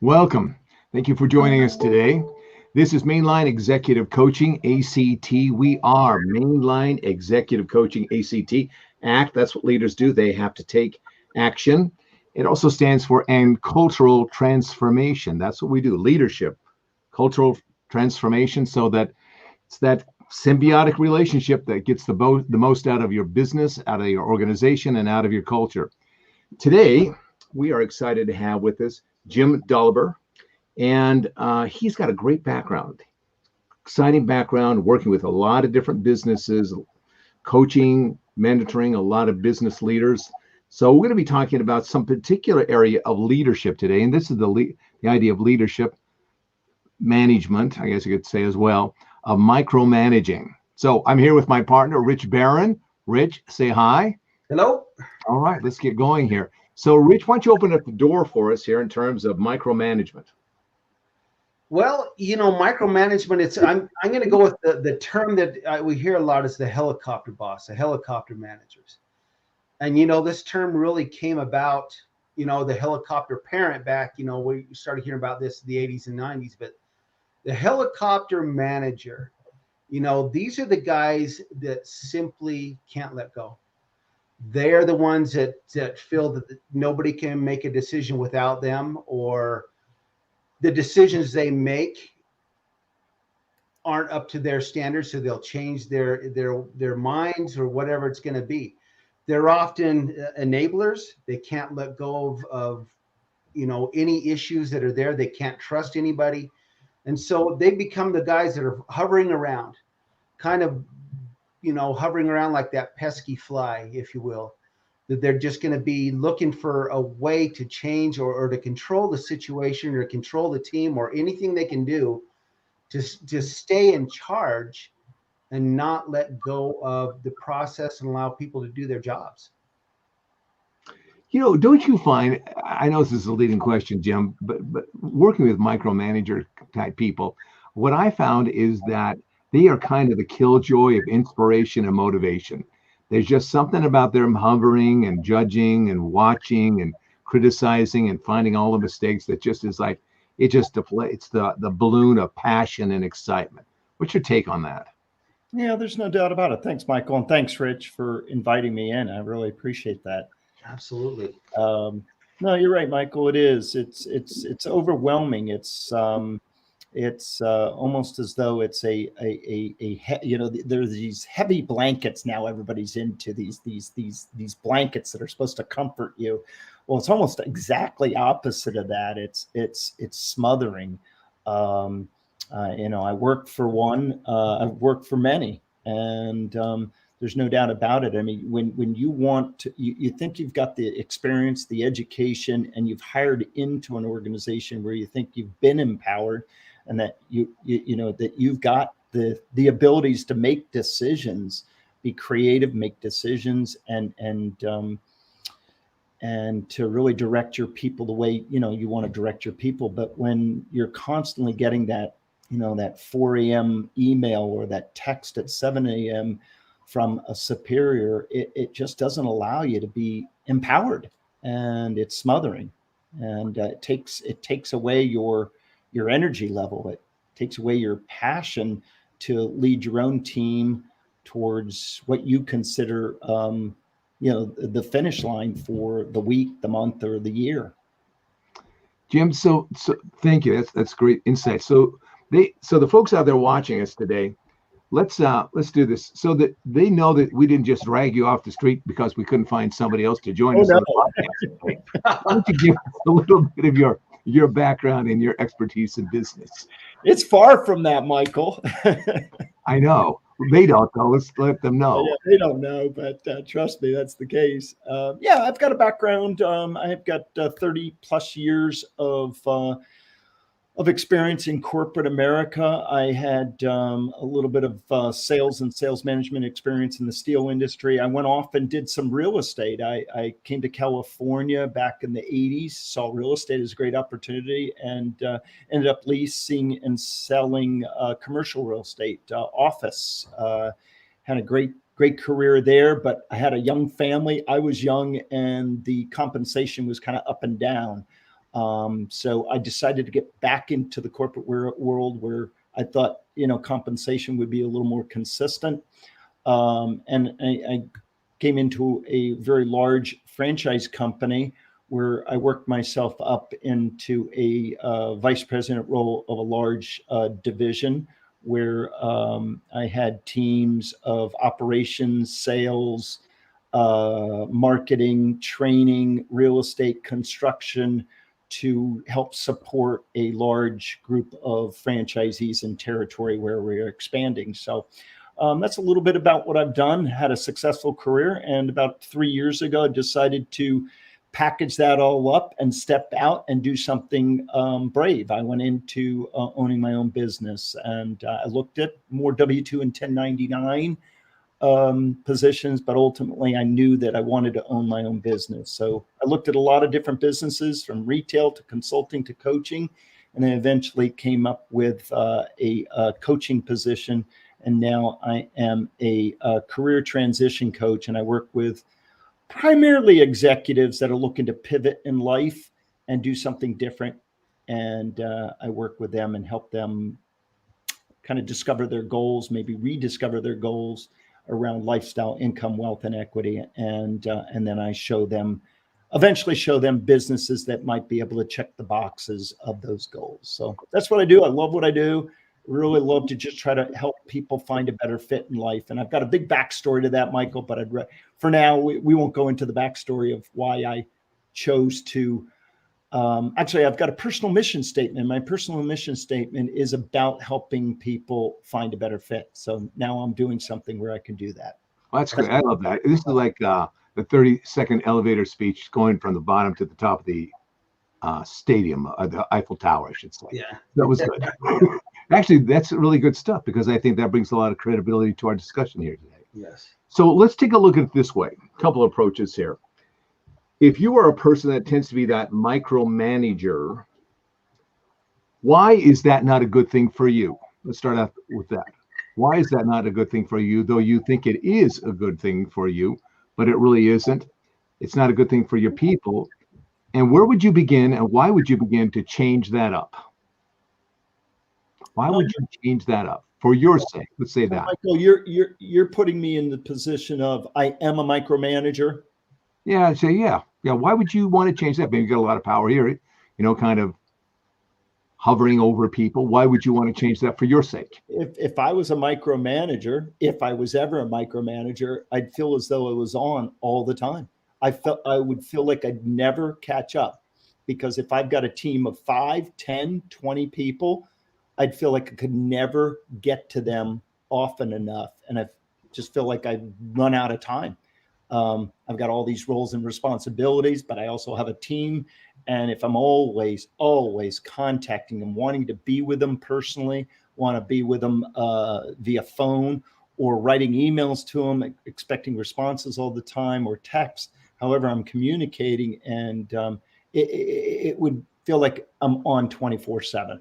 Welcome. Thank you for joining us today. This is Mainline Executive Coaching, ACT. We are Mainline Executive Coaching, ACT. ACT, that's what leaders do. They have to take action. It also stands for and cultural transformation. That's what we do, leadership, cultural transformation, so that it's that symbiotic relationship that gets the most out of your business, out of your organization, and out of your culture. Today, we are excited to have with us Jim Dolliver, and he's got a great background, exciting background, working with a lot of different businesses, coaching, mentoring a lot of business leaders. So we're going to be talking about some particular area of leadership today, and this is the idea of leadership management, I guess you could say as well, of micromanaging. So I'm here with my partner, Rich Barron. Rich, say hi. Hello. All right, let's get going here. So, Rich, why don't you open up the door for us here in terms of micromanagement? Well, micromanagement, I'm going to go with the term that we hear a lot is the helicopter boss, the helicopter managers. And, this term really came about, the helicopter parent back, we started hearing about this in the 80s and 90s. But the helicopter manager, these are the guys that simply can't let go. They're the ones that feel that nobody can make a decision without them, or the decisions they make aren't up to their standards, so they'll change their minds or whatever it's going to be. They're often enablers. They can't let go of any issues that are there. They can't trust anybody. And so they become the guys that are hovering around, kind of hovering around like that pesky fly, if you will, that they're just going to be looking for a way to change or to control the situation or control the team or anything they can do to stay in charge and not let go of the process and allow people to do their jobs. Don't you find, I know this is a leading question, Jim, but working with micromanager type people, what I found is that they are kind of the killjoy of inspiration and motivation. There's just something about them hovering and judging and watching and criticizing and finding all the mistakes that just is like, it just deflates the balloon of passion and excitement. What's your take on that? Yeah, there's no doubt about it. Thanks, Michael. And thanks, Rich, for inviting me in. I really appreciate that. Absolutely. No, you're right, Michael. It is. It's overwhelming. It's almost as though it's there's these heavy blankets now. Everybody's into these blankets that are supposed to comfort you. Well, it's almost exactly opposite of that. It's smothering. I worked for one. I've worked for many, and there's no doubt about it. I mean, when you want to, you think you've got the experience, the education, and you've hired into an organization where you think you've been empowered, and that that you've got the abilities to make decisions, be creative, make decisions, and to really direct your people the way you want to direct your people. But when you're constantly getting that that 4 a.m. email or that text at 7 a.m. from a superior, it just doesn't allow you to be empowered, and it's smothering, and it takes away your energy level. It takes away your passion to lead your own team towards what you consider the finish line for the week, the month, or the year. Jim, so thank you. That's great insight. So the folks out there watching us today, let's do this so that they know that we didn't just drag you off the street because we couldn't find somebody else to join us on the podcast. Why don't you give us a little bit of your background and your expertise in business? It's far from that, Michael. I know. They don't know. Let's let them know. Yeah, they don't know, but trust me, that's the case. I've got a background. I've got 30 plus years of experience in corporate America. I had a little bit of sales and sales management experience in the steel industry. I went off and did some real estate. I came to California back in the 80s, saw real estate as a great opportunity, and ended up leasing and selling commercial real estate, office. Had a great career there, but I had a young family. I was young, and the compensation was kind of up and down. So I decided to get back into the corporate world where I thought, compensation would be a little more consistent. And I came into a very large franchise company where I worked myself up into a vice president role of a large division where I had teams of operations, sales, marketing, training, real estate, construction, to help support a large group of franchisees in territory where we're expanding. So that's a little bit about what I've done. Had a successful career, and about 3 years ago, I decided to package that all up and step out and do something brave. I went into owning my own business, and I looked at more W-2 and 1099 positions, but ultimately I knew that I wanted to own my own business. So I looked at a lot of different businesses, from retail to consulting to coaching, and then eventually came up with a coaching position. And now I am a career transition coach, and I work with primarily executives that are looking to pivot in life and do something different. And I work with them and help them kind of discover their goals, maybe rediscover their goals around lifestyle, income, wealth, and equity. And then I eventually show them businesses that might be able to check the boxes of those goals. So that's what I do. I love what I do. Really love to just try to help people find a better fit in life. And I've got a big backstory to that, Michael, but for now, we won't go into the backstory of why I chose to. Actually, I've got a personal mission statement. My personal mission statement is about helping people find a better fit. So now I'm doing something where I can do that. Well, that's good. I love that. This is like the 30-second elevator speech going from the bottom to the top of the stadium, the Eiffel Tower, I should say. Yeah. That was good. Actually, that's really good stuff, because I think that brings a lot of credibility to our discussion here today. Yes. So let's take a look at it this way. A couple of approaches here. If you are a person that tends to be that micromanager, why is that not a good thing for you? Let's start out with that. Why is that not a good thing for you, though you think it is a good thing for you, but it really isn't? It's not a good thing for your people. And where would you begin, and why would you begin to change that up? Why would you change that up for your sake? Let's say that. Michael, you're putting me in the position of I am a micromanager. Yeah, I'd say yeah. Why would you want to change that? Maybe you got a lot of power here, kind of hovering over people. Why would you want to change that for your sake? If I was a micromanager, if I was ever a micromanager, I'd feel as though it was on all the time. I would feel like I'd never catch up, because if I've got a team of 5, 10, 20 people, I'd feel like I could never get to them often enough. And I just feel like I'd run out of time. I've got all these roles and responsibilities, but I also have a team. And if I'm always contacting them, wanting to be with them personally, want to be with them via phone, or writing emails to them, expecting responses all the time, or text, however I'm communicating, and it would feel like I'm on 24/7.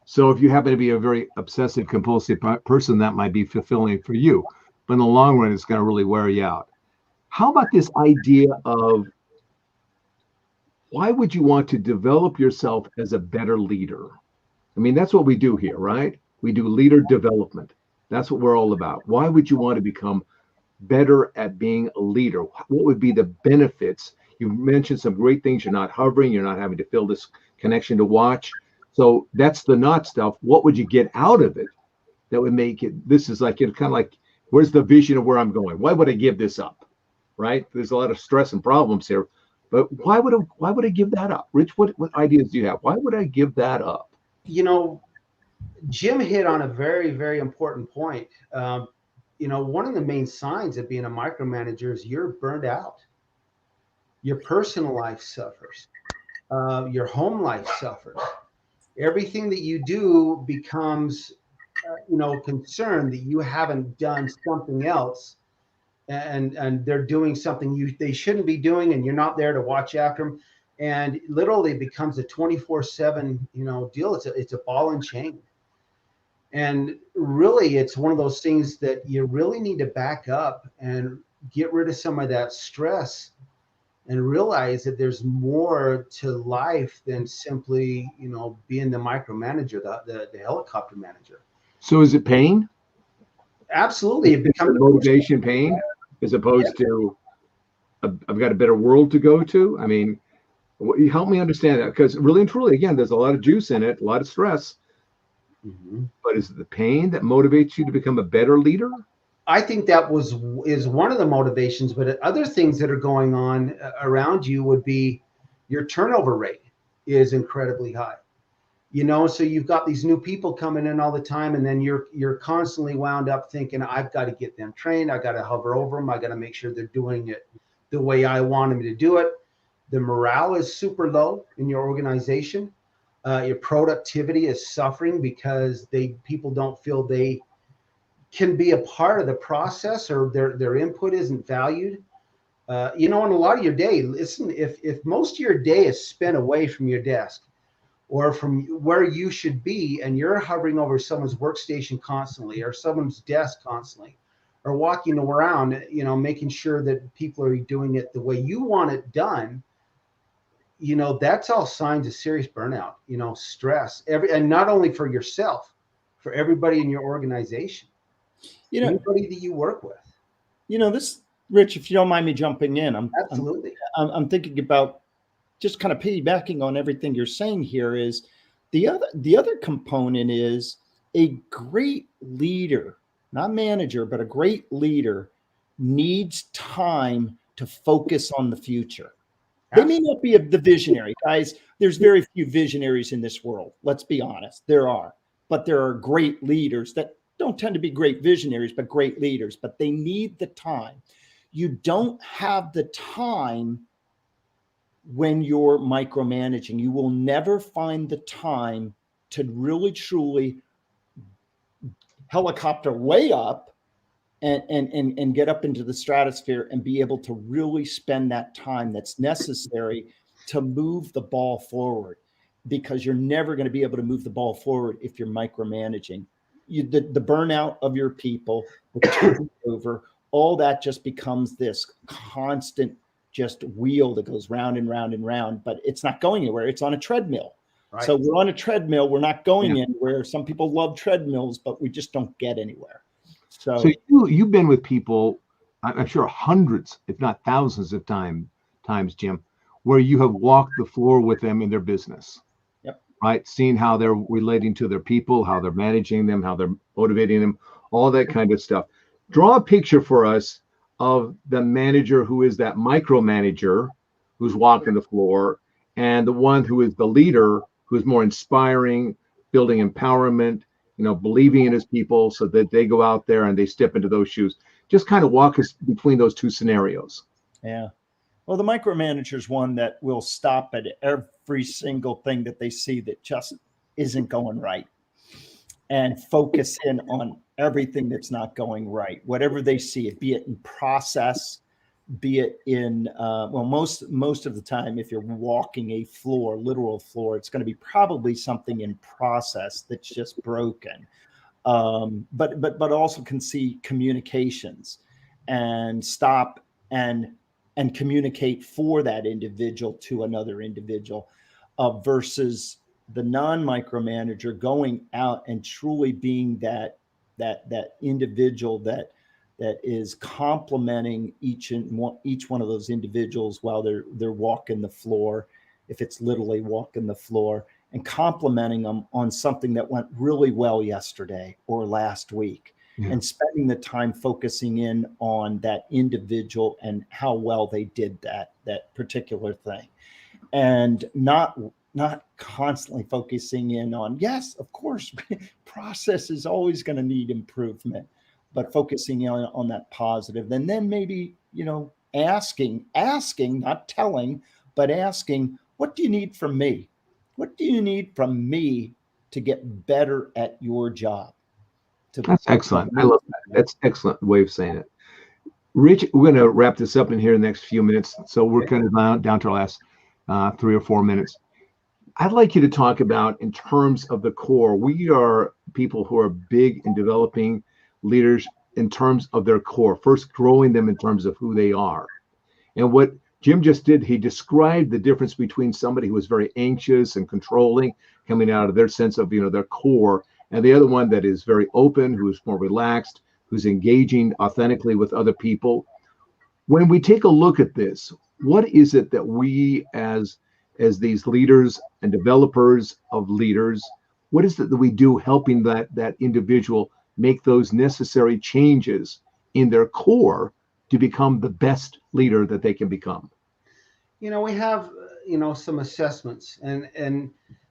So if you happen to be a very obsessive compulsive person, that might be fulfilling for you, but in the long run, it's going to really wear you out. How about this idea of, why would you want to develop yourself as a better leader? I mean, that's what we do here, right? We do leader development. That's what we're all about. Why would you want to become better at being a leader? What would be the benefits? You mentioned some great things. You're not hovering. You're not having to feel this connection to watch. So that's the not stuff. What would you get out of it that would make it? This is like, kind of like, where's the vision of where I'm going? Why would I give this up? Right? There's a lot of stress and problems here, but why would I give that up? Rich, what ideas do you have? Why would I give that up? Jim hit on a very, very important point. One of the main signs of being a micromanager is you're burned out. Your personal life suffers. Your home life suffers. Everything that you do becomes, concerned that you haven't done something else, and they're doing something they shouldn't be doing, and you're not there to watch after them, and literally becomes a 24/7, deal. It's a ball and chain, and really, it's one of those things that you really need to back up and get rid of some of that stress, and realize that there's more to life than simply, being the micromanager, the helicopter manager. So is it pain? Absolutely. It Is becomes the motivation pain as opposed to I've got a better world to go to? I mean, help me understand that, because really and truly, again, there's a lot of juice in it, a lot of stress. But is it the pain that motivates you to become a better leader? I think that is one of the motivations, but other things that are going on around you would be your turnover rate is incredibly high. So you've got these new people coming in all the time, and then you're constantly wound up thinking, I've got to get them trained. I got to hover over them. I got to make sure they're doing it the way I want them to do it. The morale is super low in your organization. Your productivity is suffering because people don't feel they can be a part of the process, or their input isn't valued. And a lot of your day, listen, if most of your day is spent away from your desk or from where you should be, and you're hovering over someone's workstation constantly, or someone's desk constantly, or walking around, making sure that people are doing it the way you want it done, that's all signs of serious burnout, stress, and not only for yourself, for everybody in your organization, anybody that you work with. This, Rich, if you don't mind me jumping in, Absolutely. I'm thinking about just kind of piggybacking on everything you're saying here. Is the other component is a great leader, not manager, but a great leader needs time to focus on the future. They may not be the visionary, guys. There's very few visionaries in this world. Let's be honest. There are. But there are great leaders that don't tend to be great visionaries, but great leaders. But they need the time. You don't have the time when you're micromanaging. You will never find the time to really, truly helicopter way up and get up into the stratosphere and be able to really spend that time that's necessary to move the ball forward, because you're never going to be able to move the ball forward if you're micromanaging. The burnout of your people, the turnover, all that just becomes this constant just wheel that goes round and round and round, but it's not going anywhere. It's on a treadmill. Right. So we're on a treadmill. We're not going anywhere. Some people love treadmills, but we just don't get anywhere. So you've been with people, I'm sure hundreds, if not thousands of times, Jim, where you have walked the floor with them in their business. Yep. Right. Seeing how they're relating to their people, how they're managing them, how they're motivating them, all that kind of stuff. Draw a picture for us of the manager who is that micromanager who's walking the floor, and the one who is the leader, who's more inspiring, building empowerment, believing in his people so that they go out there and they step into those shoes. Just kind of walk us between those two scenarios. Yeah. Well, the micromanager is one that will stop at every single thing that they see that just isn't going right and focus in on everything that's not going right, whatever they see it, be it in process, be it in, most of the time, if you're walking a floor, literal floor, it's going to be probably something in process that's just broken. But also can see communications and stop and communicate for that individual to another individual, versus the non-micromanager going out and truly being that individual that is complimenting each one of those individuals while they're walking the floor, if it's literally walking the floor, and complimenting them on something that went really well yesterday or last week, and spending the time focusing in on that individual and how well they did that particular thing, and not constantly focusing in on, yes, of course, process is always going to need improvement, but focusing on that positive. And then maybe, asking, not telling, but asking, what do you need from me? What do you need from me to get better at your job? That's excellent. I love that. That's an excellent way of saying it. Rich, we're going to wrap this up in here in the next few minutes. So we're kind of down to our last 3 or 4 minutes. I'd like you to talk about, in terms of the core, we are people who are big in developing leaders in terms of their core, first growing them in terms of who they are. And what Jim he described the difference between somebody who was very anxious and controlling, coming out of their sense of, their core, and the other one that is very open, who's more relaxed, who's engaging authentically with other people. When we take a look at this, what is it that we as these leaders and developers of leaders, what is it that we do helping that individual make those necessary changes in their core to become the best leader that they can become? We have, some assessments, and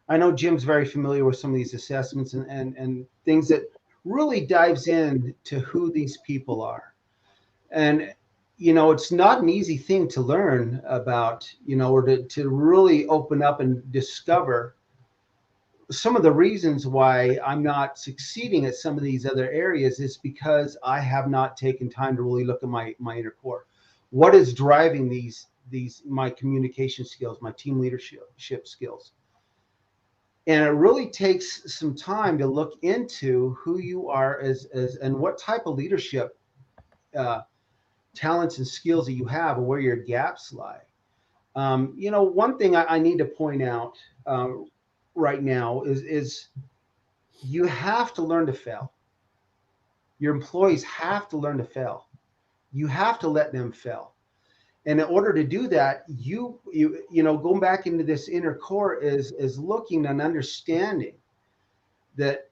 I know Jim's very familiar with some of these assessments and things that really dives in to who these people are. And, it's not an easy thing to learn about, or to really open up and discover some of the reasons why I'm not succeeding at some of these other areas is because I have not taken time to really look at my inner core. What is driving these my communication skills, my team leadership skills? And it really takes some time to look into who you are as and what type of leadership talents and skills that you have, and where your gaps lie. One thing I need to point out right now is you have to learn to fail. Your employees have to learn to fail. You have to let them fail. And in order to do that, you going back into this inner core is looking and understanding that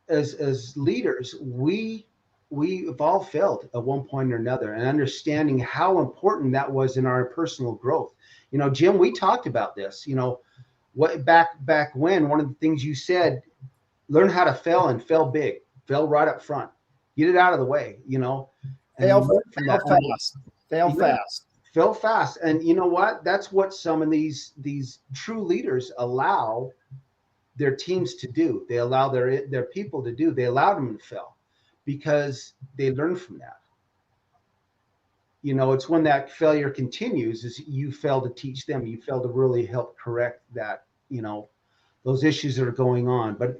as leaders, we've all failed at one point or another, and understanding how important that was in our personal growth. Jim, we talked about this, what back when one of the things you said, learn how to fail and fail big, fail right up front, get it out of the way, and fail fast. And you know what? That's what some of these true leaders allow their teams to do. They allow their people to do. They allow them to fail because they learn from that. It's when that failure continues is you fail to teach them. You fail to really help correct that, those issues that are going on. But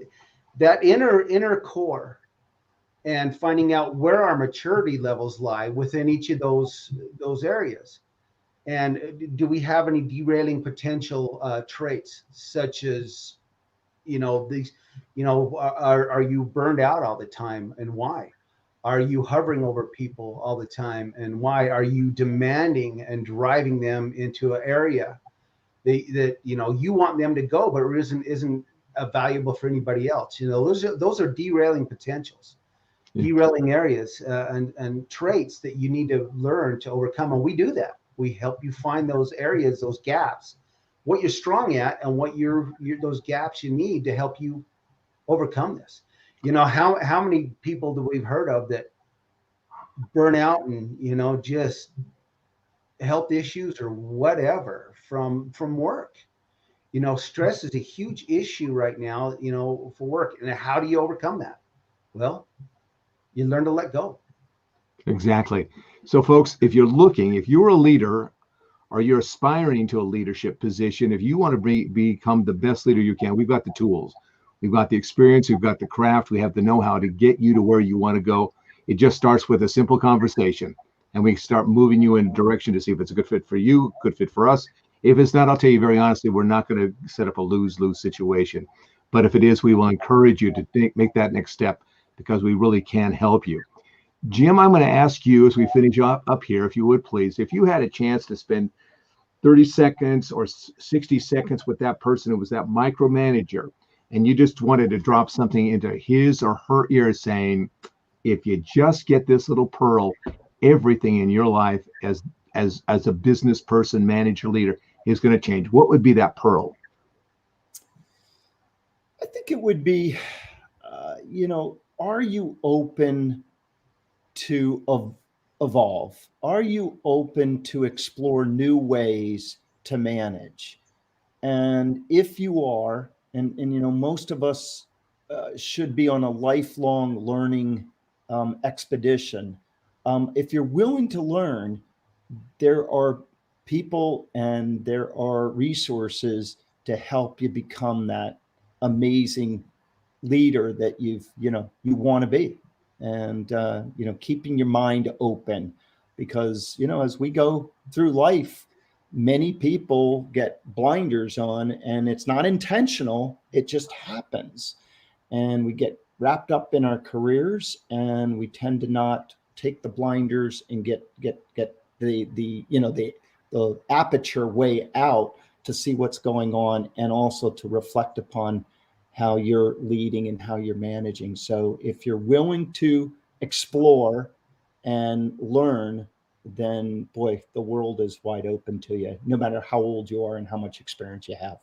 that inner core and finding out where our maturity levels lie within each of those areas. And do we have any derailing potential traits, such as, these, are you burned out all the time, and why? Are you hovering over people all the time, and why? Are you demanding and driving them into an area that you want them to go, but isn't valuable for anybody else? Those are derailing potentials, derailing areas, and traits that you need to learn to overcome. And we do that. We help you find those areas, those gaps, what you're strong at, and what those gaps you need to help you overcome this. How many people that we've heard of that burn out and just health issues or whatever from work. Stress is a huge issue right now, for work. And how do you overcome that? Well, you learn to let go. Exactly. So folks, if you're a leader or you're aspiring to a leadership position, if you want to become the best leader you can, we've got the tools. We've got the experience, we've got the craft, we have the know-how to get you to where you want to go. It just starts with a simple conversation, and we start moving you in a direction to see if it's a good fit for you, good fit for us. If it's not, I'll tell you very honestly, we're not going to set up a lose-lose situation. But if it is, we will encourage you to make that next step, because we really can help you. Jim, I'm going to ask you as we finish up here, if you would please, if you had a chance to spend 30 seconds or 60 seconds with that person who was that micromanager, and you just wanted to drop something into his or her ear saying, if you just get this little pearl, everything in your life as a business person, manager, leader is going to change. What would be that pearl? I think it would be, are you open to evolve? Are you open to explore new ways to manage? And if you are, and most of us should be on a lifelong learning expedition. If you're willing to learn, there are people and there are resources to help you become that amazing leader that you want to be. And keeping your mind open, because as we go through life, many people get blinders on, and it's not intentional. It just happens. And we get wrapped up in our careers, and we tend to not take the blinders and get the aperture way out to see what's going on, and also to reflect upon how you're leading and how you're managing. So if you're willing to explore and learn, then boy, the world is wide open to you, no matter how old you are and how much experience you have.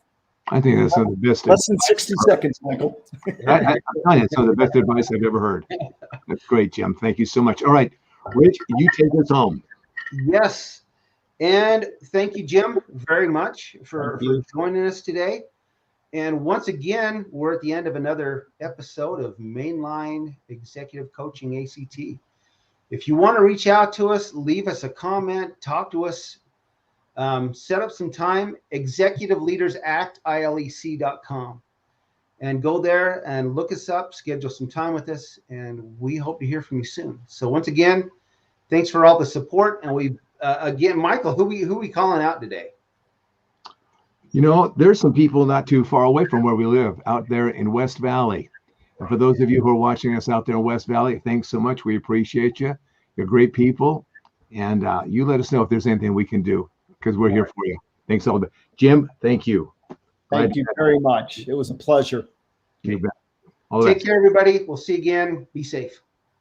I think that's some of the best. Less than 60 seconds, Michael. I'm telling you, it's some of the best advice I've ever heard. That's great, Jim. Thank you so much. All right, Rich, you take us home. Yes. And thank you, Jim, very much for joining us today. And once again, we're at the end of another episode of Mainline Executive Coaching ACT. If you want to reach out to us, leave us a comment, talk to us, set up some time, executiveleadersact.ilec.com. And go there and look us up, schedule some time with us, and we hope to hear from you soon. So once again, thanks for all the support. And we, again, Michael, who we calling out today? You know, there's some people not too far away from where we live, out there in West Valley. And for those of you who are watching us out there in West Valley, thanks so much. We appreciate you. You're great people. And you let us know if there's anything we can do, because we're here for you. Thanks all. Jim, thank you. Thank you very much. It was a pleasure. You bet. Take care, everybody. We'll see you again. Be safe.